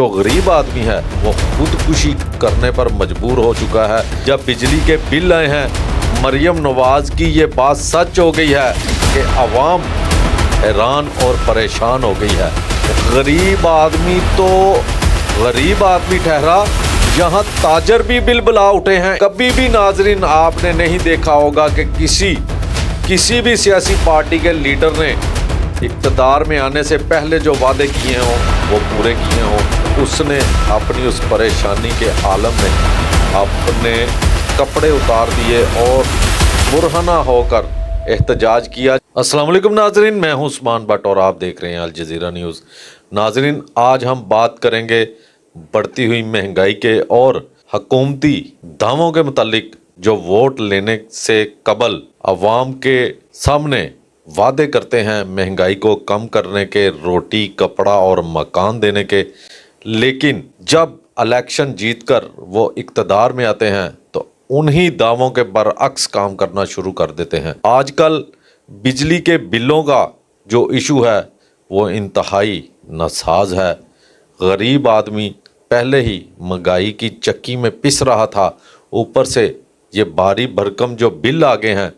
जो गरीब आदमी है वो खुदकुशी करने पर मजबूर हो चुका है। जब बिजली के बिल आए हैं, मरियम नवाज की ये बात सच हो गई है कि अवाम हैरान और परेशान हो गई है। गरीब आदमी तो गरीब आदमी ठहरा, यहाँ ताजर भी बिल बुला उठे हैं। कभी भी नाजरीन आपने नहीं देखा होगा कि किसी भी सियासी पार्टी के लीडर ने इक़्तिदार में आने से पहले जो वादे किए हों वो पूरे किए हों। उसने अपनी उस परेशानी के आलम में अपने कपड़े उतार दिए और बुरहना होकर एहतजाज किया। अस्सलाम वालेकुम नाजरीन, मैं हूं उस्मान भट्ट और आप देख रहे हैं अल जज़ीरा न्यूज़। नाजरीन, आज हम बात करेंगे बढ़ती हुई महंगाई के और हुकूमती दावों के मुतालिक जो वोट लेने से कबल अवाम के सामने वादे करते हैं महंगाई को कम करने के, रोटी कपड़ा और मकान देने के, लेकिन जब इलेक्शन जीतकर वो इक़्तिदार में आते हैं तो उन्हीं दावों के बरअक्स काम करना शुरू कर देते हैं। आजकल बिजली के बिलों का जो इशू है वो इंतहाई नासाज है। गरीब आदमी पहले ही महंगाई की चक्की में पिस रहा था, ऊपर से ये भारी भरकम जो बिल आ गए हैं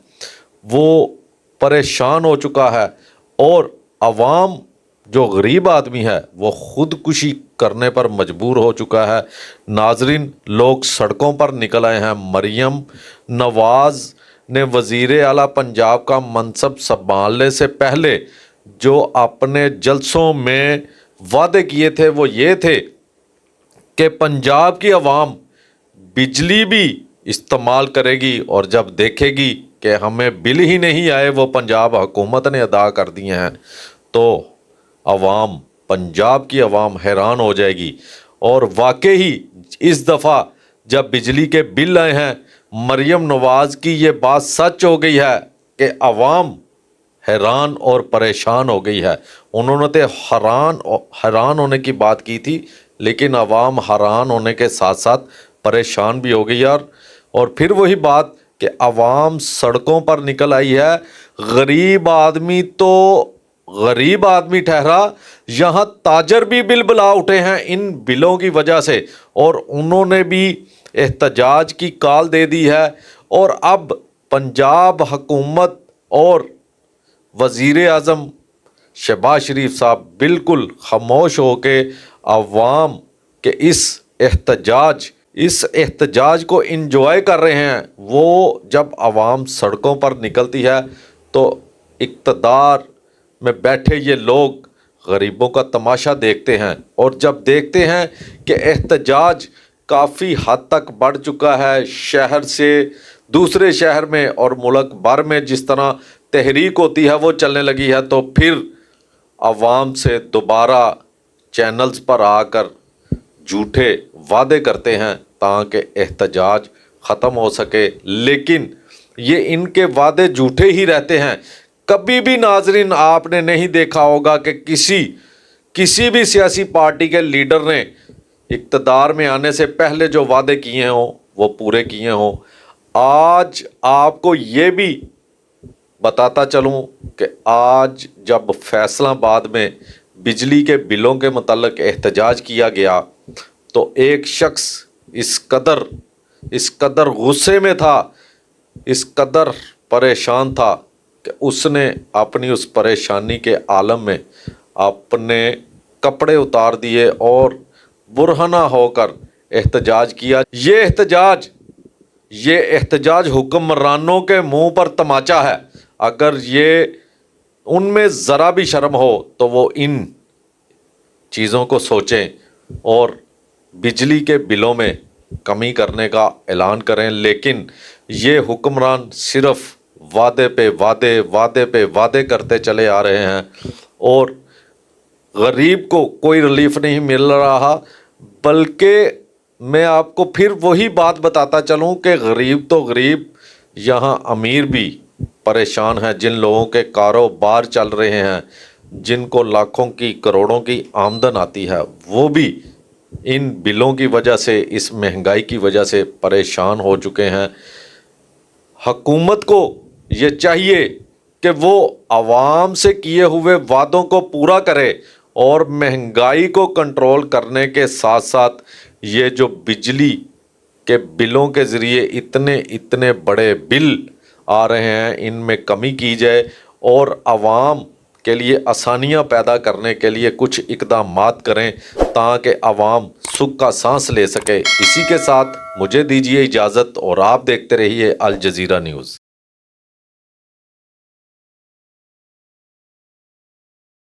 वो परेशान हो चुका है और अवाम जो गरीब आदमी है वो खुदकुशी करने पर मजबूर हो चुका है। नाजरीन, लोग सड़कों पर निकल आए हैं। मरियम नवाज ने वज़ीर आला पंजाब का मनसब संभालने से पहले जो अपने जलसों में वादे किए थे वो ये थे कि पंजाब की आवाम बिजली भी इस्तेमाल करेगी और जब देखेगी कि हमें बिल ही नहीं आए वो पंजाब हुकूमत ने अदा कर दिए हैं तो अवाम, पंजाब की अवाम हैरान हो जाएगी। और वाकई ही इस दफ़ा जब बिजली के बिल आए हैं, मरियम नवाज की ये बात सच हो गई है कि अवाम हैरान और परेशान हो गई है। उन्होंने तो हैरान होने की बात की थी, लेकिन अवाम हैरान होने के साथ साथ परेशान भी हो गई। और फिर वही बात कि अवाम सड़कों पर निकल आई है। गरीब आदमी तो गरीब आदमी ठहरा, यहाँ ताजर भी बिल बुला उठे हैं इन बिलों की वजह से और उन्होंने भी एहतजाज की कॉल दे दी है। और अब पंजाब हुकूमत और वज़ीर आज़म शहबाज शरीफ साहब बिल्कुल खामोश होके अवाम के इस एहतजाज को इंजॉय कर रहे हैं। वो जब अवाम सड़कों पर निकलती है तो इक़्तिदार में बैठे ये लोग गरीबों का तमाशा देखते हैं और जब देखते हैं कि एहतजाज काफ़ी हद तक बढ़ चुका है, शहर से दूसरे शहर में और मुल्क भर में जिस तरह तहरीक होती है वो चलने लगी है, तो फिर अवाम से दोबारा चैनल्स पर आकर झूठे वादे करते हैं ताकि एहतजाज ख़त्म हो सके। लेकिन ये इनके वादे झूठे ही रहते हैं। कभी भी नाजरीन आपने नहीं देखा होगा कि किसी भी सियासी पार्टी के लीडर ने इक़्तिदार में आने से पहले जो वादे किए हों वो पूरे किए हों। आज आपको ये भी बताता चलूँ कि आज जब फैसलाबाद में बिजली के बिलों के मुताल्लिक़ एहतजाज किया गया तो एक शख्स इस कदर गुस्से में था, इस कदर परेशान था कि उसने अपनी उस परेशानी के आलम में अपने कपड़े उतार दिए और बुरहना होकर एहतजाज किया। ये एहतजाज हुक्मरानों के मुंह पर तमाचा है। अगर ये उनमें ज़रा भी शर्म हो तो वो इन चीज़ों को सोचें और बिजली के बिलों में कमी करने का ऐलान करें। लेकिन ये हुक्मरान सिर्फ वादे पे वादे करते चले आ रहे हैं और गरीब को कोई रिलीफ नहीं मिल रहा। बल्कि मैं आपको फिर वही बात बताता चलूँ कि गरीब तो गरीब, यहाँ अमीर भी परेशान है। जिन लोगों के कारोबार चल रहे हैं, जिनको लाखों की करोड़ों की आमदन आती है, वो भी इन बिलों की वजह से, इस महंगाई की वजह से परेशान हो चुके हैं। हुकूमत को ये चाहिए कि वो आवाम से किए हुए वादों को पूरा करे اور مہنگائی کو کنٹرول کرنے کے ساتھ ساتھ یہ جو بجلی کے بلوں کے ذریعے اتنے بڑے بل آ رہے ہیں ان میں کمی کی جائے اور عوام کے لیے آسانیاں پیدا کرنے کے لیے کچھ اقدامات کریں تاکہ عوام سکھ کا سانس لے سکے۔ اسی کے ساتھ مجھے دیجیے اجازت اور آپ دیکھتے رہیے الجزیرہ نیوز۔